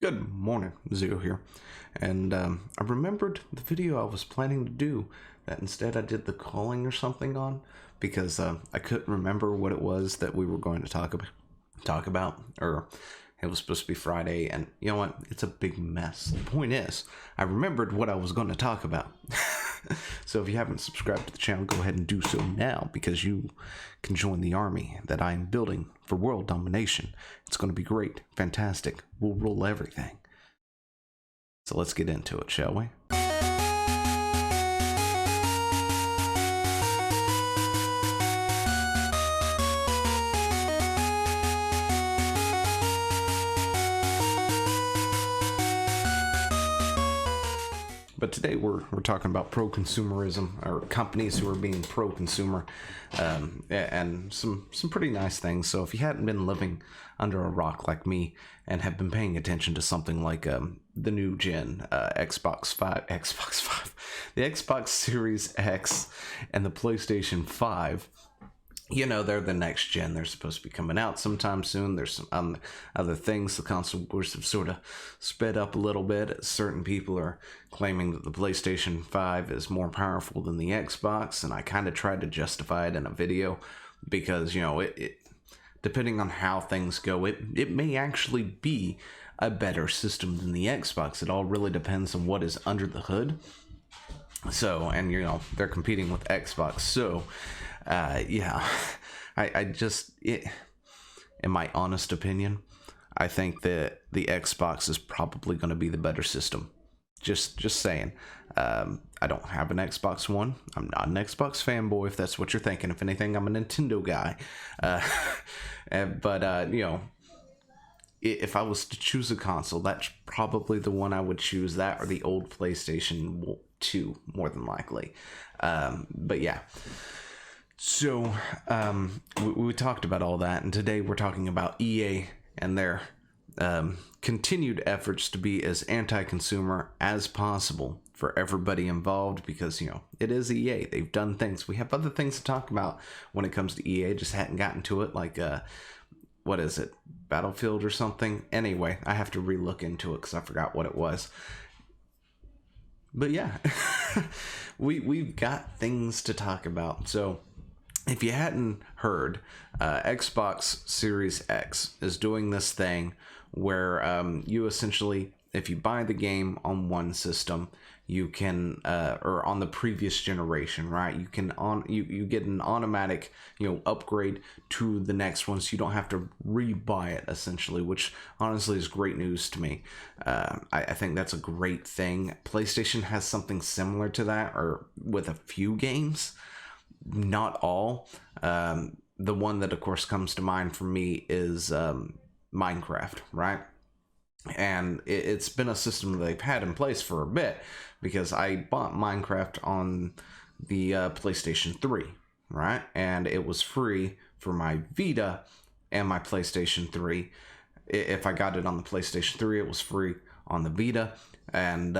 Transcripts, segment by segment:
Good morning, Zero here. And I remembered the video I was planning to do that instead I did the calling or something on because I couldn't remember what it was that we were going to talk about, or it was supposed to be Friday, and you know what? It's a big mess. The point is, I remembered what I was going to talk about. So if you haven't subscribed to the channel, go ahead and do so now, because you can join the army that I am building for world domination. It's going to be great, fantastic. We'll rule everything. So let's get into it, shall we? But today we're talking about pro-consumerism, or companies who are being pro-consumer, and some pretty nice things. So if you hadn't been living under a rock like me and have been paying attention to something like the new gen Xbox 5, the Xbox Series X, and the PlayStation 5. You know, they're the next gen. They're supposed to be coming out sometime soon. There's some other things. The console wars have sort of sped up a little bit. Certain people are claiming that the PlayStation 5 is more powerful than the Xbox, and I kind of tried to justify it in a video because, you know, it depending on how things go, it may actually be a better system than the Xbox. It all really depends on what is under the hood. So, and you know, they're competing with Xbox, so yeah, I just, in my honest opinion, I think that the Xbox is probably going to be the better system. Just saying. I don't have an Xbox One. I'm not an Xbox fanboy, if that's what you're thinking. If anything, I'm a Nintendo guy. But you know, if I was to choose a console, that's probably the one I would choose. That or the old PlayStation 2, more than likely. But yeah. So, we talked about all that, and today we're talking about EA and their continued efforts to be as anti-consumer as possible for everybody involved, because, you know, it is EA. They've done things. We have other things to talk about when it comes to EA, just hadn't gotten to it, like, what is it, Battlefield or something? Anyway, I have to relook into it because I forgot what it was. But yeah, we've got things to talk about. So if you hadn't heard, Xbox Series X is doing this thing where you essentially, if you buy the game on one system, you can, or on the previous generation, right? You can you get an automatic, you know, upgrade to the next one, so you don't have to re-buy it essentially, which honestly is great news to me. I think that's a great thing. PlayStation has something similar to that, or with a few games. Not all. The one that of course comes to mind for me is Minecraft, right? And it's been a system that they've had in place for a bit, because I bought Minecraft on the PlayStation 3, right? And it was free for my Vita and my PlayStation 3. If I got it on the PlayStation 3, it was free on the Vita. And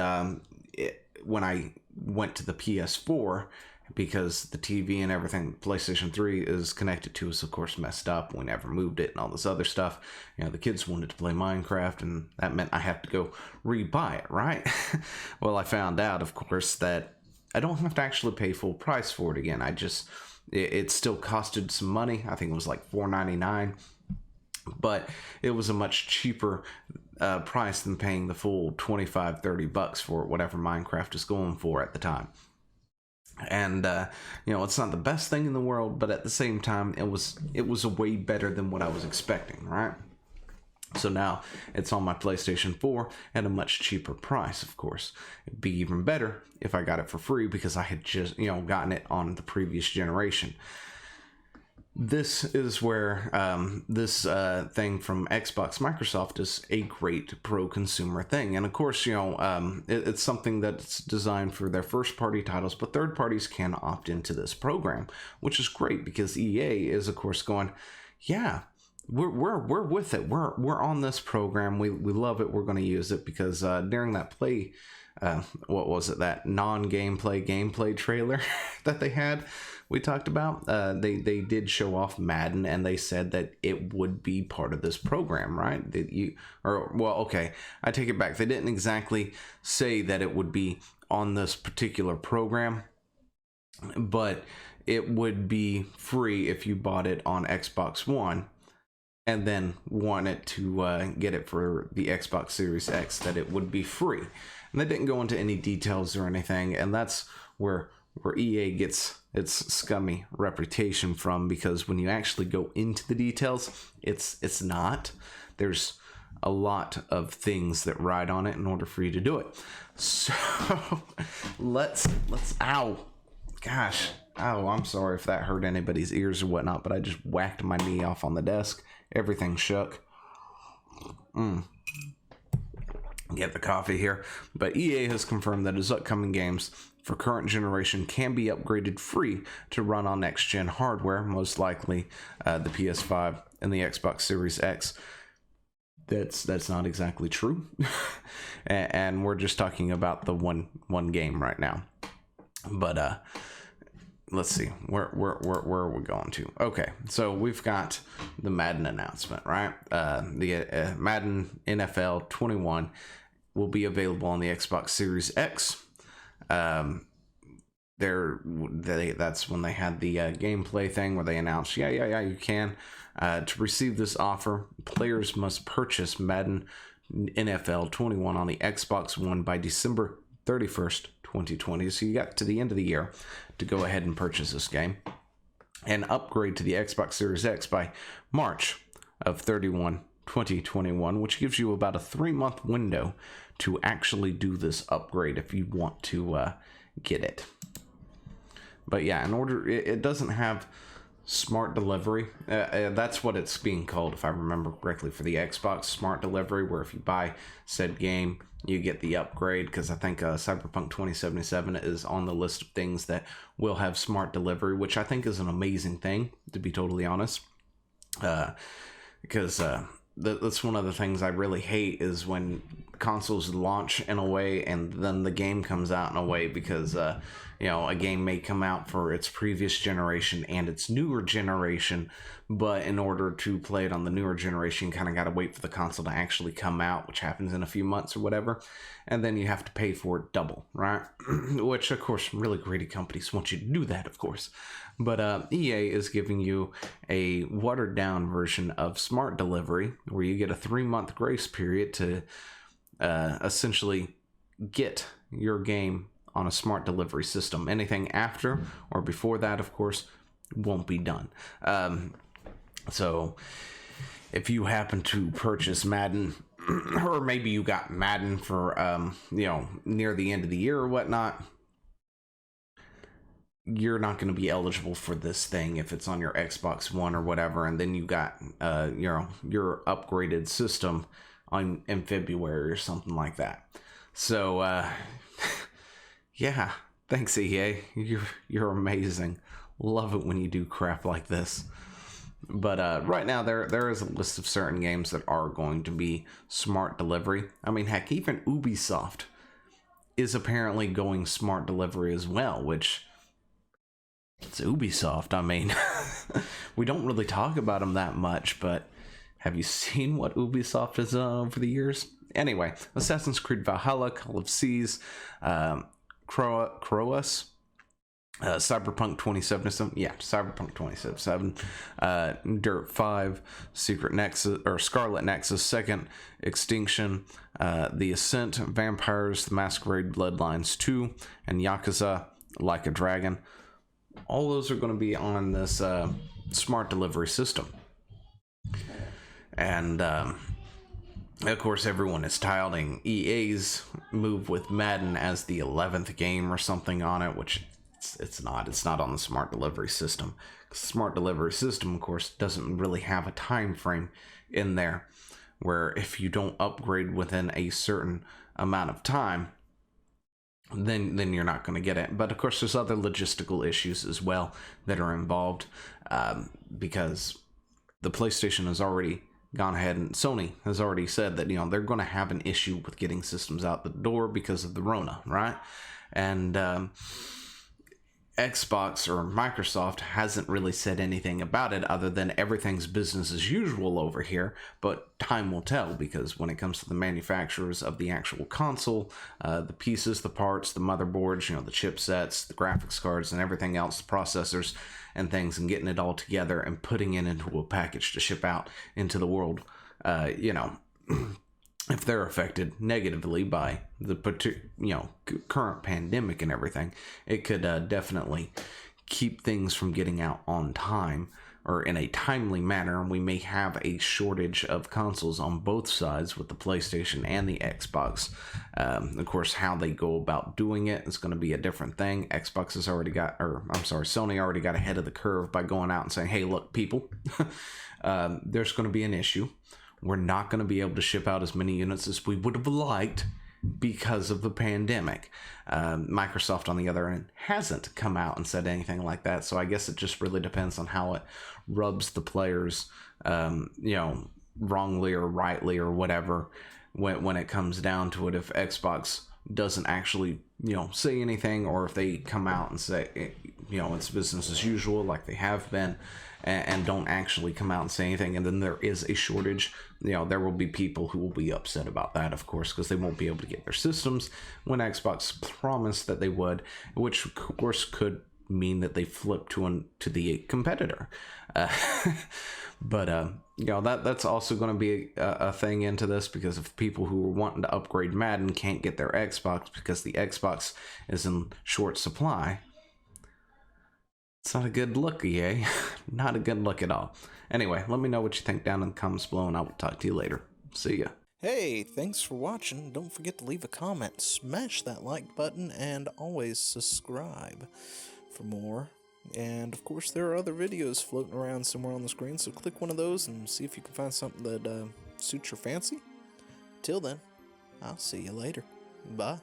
when I went to the PS4, because the TV and everything PlayStation 3 is connected to is of course messed up. We never moved it and all this other stuff. You know, the kids wanted to play Minecraft, and that meant I have to go re-buy it, right? Well, I found out, of course, that I don't have to actually pay full price for it again. It still costed some money. I think it was like $4.99, but it was a much cheaper price than paying the full $25-30 for it, whatever Minecraft is going for at the time. And you know, it's not the best thing in the world, but at the same time, it was a way better than what I was expecting, right? So now it's on my PlayStation 4 at a much cheaper price. Of course, it'd be even better if I got it for free, because I had just, you know, gotten it on the previous generation. This is where this thing from Xbox Microsoft is a great pro-consumer thing. And of course, you know, it's something that's designed for their first-party titles, but third parties can opt into this program, which is great, because EA is, of course, going, yeah, we're with it. We're on this program. We love it. We're going to use it, because during that what was it, that non-gameplay gameplay trailer that they had, we talked about, they did show off Madden, and they said that it would be part of this program, right? Okay, I take it back. They didn't exactly say that it would be on this particular program, but it would be free if you bought it on Xbox One and then wanted to get it for the Xbox Series X, that it would be free. And they didn't go into any details or anything, and that's where EA gets its scummy reputation from, because when you actually go into the details, it's not. There's a lot of things that ride on it in order for you to do it. So let's ow. Gosh. Oh, I'm sorry if that hurt anybody's ears or whatnot, but I just whacked my knee off on the desk. Everything shook. Get the coffee here. But EA has confirmed that its upcoming games for current generation can be upgraded free to run on next-gen hardware, most likely the PS5 and the Xbox Series X. That's not exactly true. And we're just talking about the one game right now. But let's see, where are we going to? Okay, so we've got the Madden announcement, right? The Madden NFL 21 will be available on the Xbox Series X. That's when they had the gameplay thing where they announced, yeah, you can. To receive this offer, players must purchase Madden NFL 21 on the Xbox One by December 31st, 2020. So you got to the end of the year to go ahead and purchase this game, and upgrade to the Xbox Series X by March of 31, 2021, which gives you about a 3-month window to actually do this upgrade if you want to get it. But yeah, in order, it doesn't have smart delivery. That's what it's being called, if I remember correctly, for the Xbox, smart delivery, where if you buy said game, you get the upgrade, because I think Cyberpunk 2077 is on the list of things that will have smart delivery, which I think is an amazing thing, to be totally honest. Because that's one of the things I really hate, is when consoles launch in a way and then the game comes out in a way, because a game may come out for its previous generation and its newer generation, but in order to play it on the newer generation, you kind of got to wait for the console to actually come out, which happens in a few months or whatever, and then you have to pay for it double, right? Which, of course, really greedy companies want you to do that, of course. But EA is giving you a watered down version of smart delivery, where you get a 3-month grace period to essentially get your game on a smart delivery system. Anything after or before that, of course, won't be done. So if you happen to purchase Madden, or maybe you got Madden for near the end of the year or whatnot, you're not going to be eligible for this thing if it's on your Xbox One or whatever, and then you got your upgraded system in February or something like that. So yeah, thanks EA. You're amazing. Love it when you do crap like this. But right now there is a list of certain games that are going to be smart delivery. I mean, heck, even Ubisoft is apparently going smart delivery as well, which, it's Ubisoft. I mean, we don't really talk about them that much, but have you seen what Ubisoft has done over the years? Anyway, Assassin's Creed Valhalla, Call of Seas, Croas, Cyberpunk 2077, Cyberpunk 2077, Dirt 5, Secret Nexus, or Scarlet Nexus, Second Extinction, The Ascent, Vampires, The Masquerade Bloodlines 2, and Yakuza Like a Dragon. All those are going to be on this smart delivery system. And of course, everyone is touting EA's move with Madden as the 11th game or something on it, which it's not. It's not on the smart delivery system. The smart delivery system, of course, doesn't really have a time frame in there, where if you don't upgrade within a certain amount of time, then you're not going to get it. But of course, there's other logistical issues as well that are involved, because the PlayStation has already gone ahead, and Sony has already said that they're going to have an issue with getting systems out the door because of the Rona, right? And Xbox or Microsoft hasn't really said anything about it other than everything's business as usual over here, but time will tell, because when it comes to the manufacturers of the actual console, the pieces, the parts, the motherboards, the chipsets, the graphics cards, and everything else, the processors and things, and getting it all together and putting it into a package to ship out into the world, if they're affected negatively by the current pandemic and everything, it could definitely keep things from getting out on time or in a timely manner, and we may have a shortage of consoles on both sides with the PlayStation and the Xbox. Of course, how they go about doing it is going to be a different thing. Sony already got ahead of the curve by going out and saying, hey, look, people, there's going to be an issue. We're not going to be able to ship out as many units as we would have liked because of the pandemic. Microsoft, on the other end, hasn't come out and said anything like that. So I guess it just really depends on how it rubs the players, wrongly or rightly or whatever, when it comes down to it. If Xbox doesn't actually, say anything, or if they come out and say, it's business as usual like they have been, and don't actually come out and say anything, and then there is a shortage, there will be people who will be upset about that, of course, because they won't be able to get their systems when Xbox promised that they would, which of course could mean that they flip to the competitor. But that's also going to be a thing into this, because if people who are wanting to upgrade Madden can't get their Xbox because the Xbox is in short supply, it's not a good look, EA. Not a good look at all. Anyway, let me know what you think down in the comments below, and I will talk to you later. See ya. Hey, thanks for watching. Don't forget to leave a comment, smash that like button, and always subscribe for more. And of course, there are other videos floating around somewhere on the screen, so click one of those and see if you can find something that suits your fancy. Till then, I'll see you later. Bye.